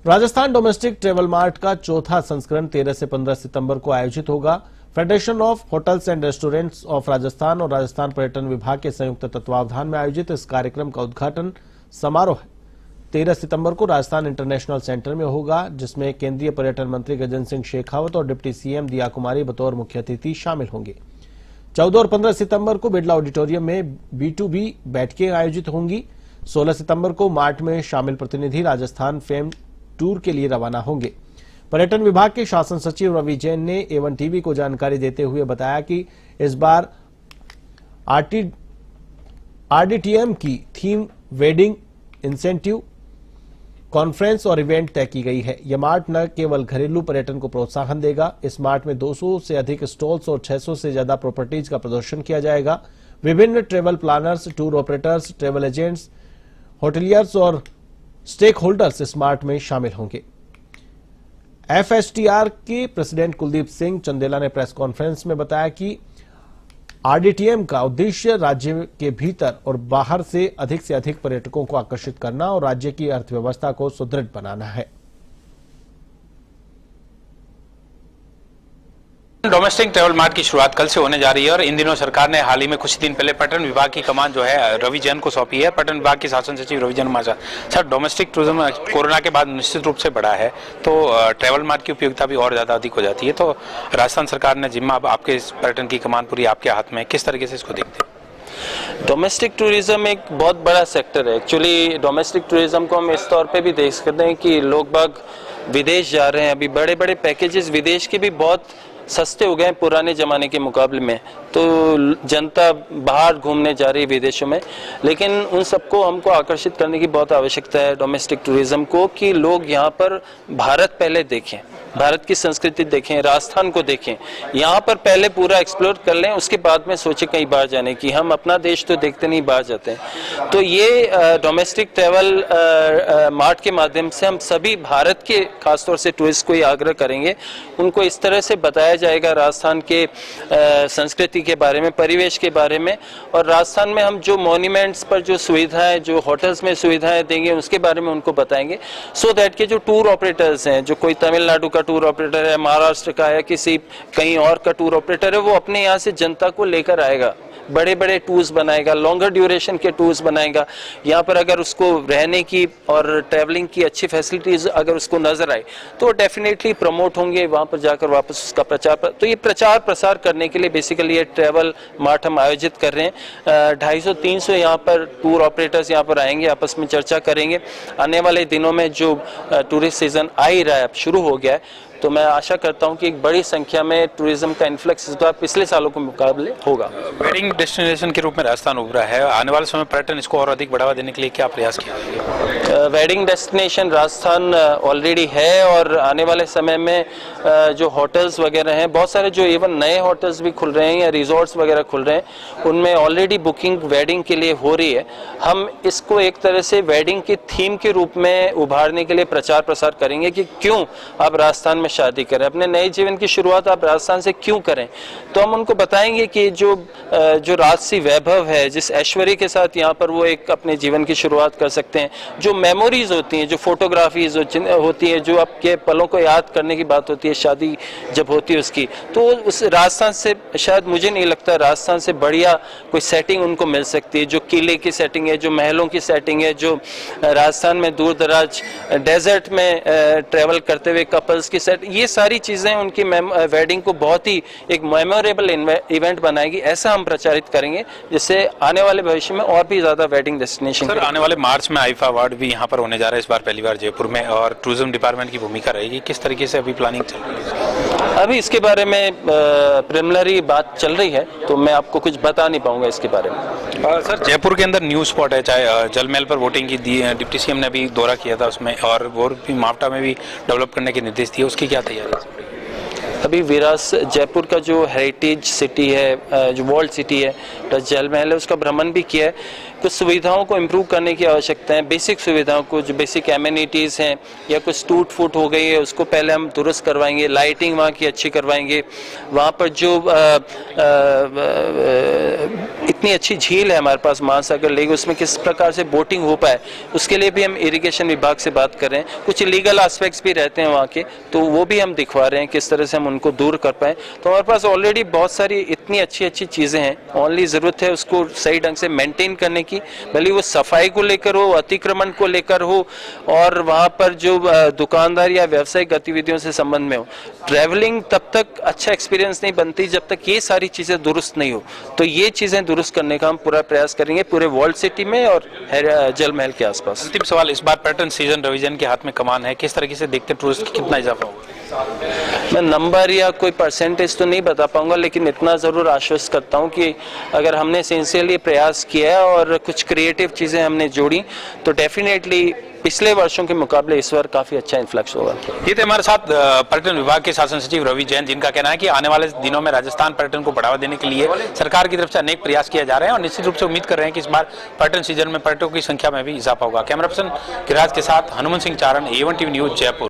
Rajasthan domestic travel mart का चौथा संस्करण 13 से 15 सितंबर को आयोजित होगा। Federation of hotels and restaurants of Rajasthan और राजस्थान पर्यटन विभाग के संयुक्त तत्वावधान में आयोजित इस कार्यक्रम का उद्घाटन समारोह 13 सितंबर को राजस्थान इंटरनेशनल सेंटर में होगा, जिसमें केंद्रीय पर्यटन मंत्री गजेंद्र सिंह शेखावत और डिप्टी सीएम दिया कुमारी बतौर मुख्य अतिथि शामिल होंगे। 14 और 15 सितंबर को बिरला ऑडिटोरियम में B2B बैठकें आयोजित होंगी। 16 सितंबर को मार्ट में शामिल प्रतिनिधि राजस्थान फेम टूर के लिए रवाना होंगे। पर्यटन विभाग के शासन सचिव रवि जैन ने A1 टीवी को जानकारी देते हुए बताया कि इस बार RDTM की थीम वेडिंग, इंसेंटिव, कॉन्फ्रेंस और इवेंट तय की गई है। यह मार्ट न केवल घरेलू पर्यटन को प्रोत्साहन देगा, इस मार्ट में 200 से अधिक स्टॉल्स और 600 से ज्यादा प्रॉपर्टीज का प्रदर्शन किया जाएगा। विभिन्न travel planners, tour operators, travel agents, hoteliers और स्टेक होल्डर्स इस मार्ट में शामिल होंगे। FSTR के प्रेसिडेंट कुलदीप सिंह चंदेला ने प्रेस कॉन्फ्रेंस में बताया कि RDTM का उद्देश्य राज्य के भीतर और बाहर से अधिक पर्यटकों को आकर्षित करना और राज्य की अर्थव्यवस्था को सुदृढ़ बनाना है। डोमेस्टिक ट्रेवल मार्ट की शुरुआत कल से होने जा रही है और इन दिनों सरकार ने हाल ही में कुछ दिन पहले पर्यटन विभाग की कमान जो है रवि जैन को सौंपी है। पर्यटन विभाग के शासन सचिव रवि जैन महाशय, सर, डोमेस्टिक टूरिज्म कोरोना के बाद निश्चित रूप से बढ़ा है, तो ट्रेवल मार्ट की उपयोगिता भी और ज्यादा अधिक हो जाती है। तो राजस्थान सरकार ने जिम्मा अब आपके पर्यटन की कमान पूरी आपके हाथ में, किस तरीके से इसको देखते हैं? डोमेस्टिक टूरिज्म एक बहुत बड़ा सेक्टर है। एक्चुअली डोमेस्टिक टूरिज्म को हम इस तौर पे भी देख सकते हैं कि लोग बाग विदेश जा रहे हैं। अभी बड़े बड़े पैकेजेस विदेश के भी बहुत सस्ते हो गए हैं पुराने ज़माने के मुकाबले में, तो जनता बाहर घूमने जा रही है विदेशों में। लेकिन उन सबको हमको आकर्षित करने की बहुत आवश्यकता है डोमेस्टिक टूरिज्म को, कि लोग यहाँ पर भारत पहले देखें, भारत की संस्कृति देखें, राजस्थान को देखें, यहाँ पर पहले पूरा एक्सप्लोर कर लें, उसके बाद में सोचें कहीं बाहर जाने की। हम अपना देश तो देखते नहीं, बाहर जाते हैं। तो ये डोमेस्टिक ट्रेवल मार्ट के माध्यम से हम सभी भारत के खासतौर से टूरिस्ट को ये आग्रह करेंगे, उनको इस तरह से बताया जाएगा राजस्थान के संस्कृति के बारे में, परिवेश के बारे में, और राजस्थान में हम जो मॉन्यूमेंट्स पर जो सुविधाएं, जो होटल्स में सुविधाएं देंगे उसके बारे में उनको बताएंगे, सो दैट के जो टूर ऑपरेटर्स हैं, जो कोई तमिलनाडु का टूर ऑपरेटर है, महाराष्ट्र का है, किसी कहीं और का टूर ऑपरेटर है, वो अपने यहाँ से जनता को लेकर आएगा, बड़े बड़े टूर्स बनाएगा, लॉन्गर ड्यूरेशन के टूर्स बनाएगा। यहाँ पर अगर उसको रहने की और ट्रैवलिंग की अच्छी फैसिलिटीज अगर उसको नजर आए तो डेफिनेटली प्रमोट होंगे, वहाँ पर जाकर वापस उसका तो ये प्रचार प्रसार करने के लिए बेसिकली ये ट्रैवल मार्ट हम आयोजित कर रहे हैं। 250-300 यहाँ पर टूर ऑपरेटर्स यहाँ पर आएंगे, आपस में चर्चा करेंगे। आने वाले दिनों में जो टूरिस्ट सीजन आ ही रहा है, अब शुरू हो गया है, तो मैं आशा करता हूं कि एक बड़ी संख्या में टूरिज्म का इन्फ्लक्स इस बार पिछले सालों के मुकाबले होगा। वेडिंग डेस्टिनेशन के रूप में राजस्थान उभरा है, आने वाले समय पर्यटन इसको और अधिक बढ़ावा देने के लिए क्या प्रयास किया जाएगा? वेडिंग डेस्टिनेशन राजस्थान ऑलरेडी है, और आने वाले समय में जो होटल्स वगैरह हैं, बहुत सारे जो इवन नए होटल्स भी खुल रहे हैं या रिजॉर्ट्स वगैरह खुल रहे हैं, उनमें ऑलरेडी बुकिंग वेडिंग के लिए हो रही है। हम इसको एक तरह से वेडिंग की थीम के रूप में उभारने के लिए प्रचार प्रसार करेंगे कि क्यों आप राजस्थान में शादी करें, अपने नए जीवन की शुरुआत आप राजस्थान से क्यों करें। तो हम उनको बताएंगे कि जो राजसी वैभव है, जिस ऐश्वर्य के साथ यहाँ पर वो एक अपने जीवन की शुरुआत कर सकते हैं, जो मेमोरीज होती हैं, जो फोटोग्राफीज होती है, जो आपके पलों को याद करने की बात होती है शादी जब होती है उसकी, तो उस राजस्थान से शायद मुझे नहीं लगता राजस्थान से बढ़िया कोई सेटिंग उनको मिल सकती है। जो किले की सेटिंग है, जो महलों की सेटिंग है, जो राजस्थान में दूर दराज डेजर्ट में ट्रेवल करते हुए कपल्स की सेट, ये सारी चीजें उनकी वेडिंग को बहुत ही एक मेमोरेबल इवेंट बनाएगी। ऐसा हम प्रचारित करेंगे जिससे आने वाले भविष्य में और भी ज्यादा वेडिंग डेस्टिनेशन। सर, आने वाले मार्च में आईफा अवार्ड भी यहाँ पर होने जा रहा है, इस बार पहली बार जयपुर में, और टूरिज्म डिपार्टमेंट की भूमिका रहेगी, किस तरीके से अभी प्लानिंग चल रही है? अभी इसके बारे में प्रिलिमिनरी बात चल रही है, तो मैं आपको कुछ बता नहीं पाऊंगा इसके बारे में। सर, जयपुर के अंदर न्यू स्पॉट है, चाहे जल महल पर वोटिंग की डिप्टी सीएम ने भी दौरा किया था उसमें, और वो भी मावटा में भी डेवलप करने के निर्देश दिए, उसकी क्या तैयारी है? अभी जयपुर का जो हेरिटेज सिटी है, जो वर्ल्ड सिटी है, प्लस जल महल है, उसका भ्रमण भी किया है। कुछ सुविधाओं को इम्प्रूव करने की आवश्यकता है। बेसिक सुविधाओं को, जो बेसिक एमिनिटीज़ हैं या कुछ टूट फूट हो गई है, उसको पहले हम दुरुस्त करवाएंगे। लाइटिंग वहाँ की अच्छी करवाएंगे। वहाँ पर जो इतनी अच्छी झील है हमारे पास महासागर लेक, उसमें किस प्रकार से बोटिंग हो पाए, उसके लिए भी हम इरिगेशन विभाग से बात कर रहे हैं। कुछ लीगल एस्पेक्ट्स भी रहते हैं वहाँ के, तो वो भी हम दिखवा रहे हैं किस तरह से हम उनको दूर कर पाएँ। तो हमारे पास ऑलरेडी बहुत सारी इतनी अच्छी अच्छी चीज़ें हैं, ओनली ज़रूरत है उसको सही ढंग से मेंटेन करने की, भले वो सफाई को लेकर हो, अतिक्रमण को लेकर हो, और वहाँ पर जो दुकानदार या व्यावसायिक गतिविधियों से संबंध में हो। ट्रैवलिंग तब तक अच्छा एक्सपीरियंस नहीं बनती जब तक ये सारी चीज़ें दुरुस्त नहीं हो। तो ये चीज़ें दुरुस्त करने का हम पूरा प्रयास करेंगे पूरे वर्ल्ड सिटी में और जल महल के आसपास। अंतिम सवाल, इस बार पर्यटन सीजन रविजन के हाथ में कमान है, किस तरीके से देखते टूरिस्ट कितना इजाफा होगा? मैं नंबर या कोई परसेंटेज तो नहीं बता पाऊंगा, लेकिन इतना ज़रूर आश्वस्त करता हूं कि अगर हमने सिंसियरली प्रयास किया है और कुछ क्रिएटिव चीज़ें हमने जोड़ी, तो डेफिनेटली पिछले वर्षों के मुकाबले इस बार काफ़ी अच्छा इन्फ्लक्स होगा। ये थे हमारे साथ पर्यटन विभाग के शासन सचिव रवि जैन, जिनका कहना है कि आने वाले दिनों में राजस्थान पर्यटन को बढ़ावा देने के लिए सरकार की तरफ से अनेक प्रयास किए जा रहे हैं और निश्चित रूप से उम्मीद कर रहे हैं कि इस बार पर्यटन सीजन में पर्यटकों की संख्या में भी इजाफा होगा। कैमरा पर्सन गिरिराज के साथ हनुमान सिंह चारण, A1 टीवी न्यूज, जयपुर।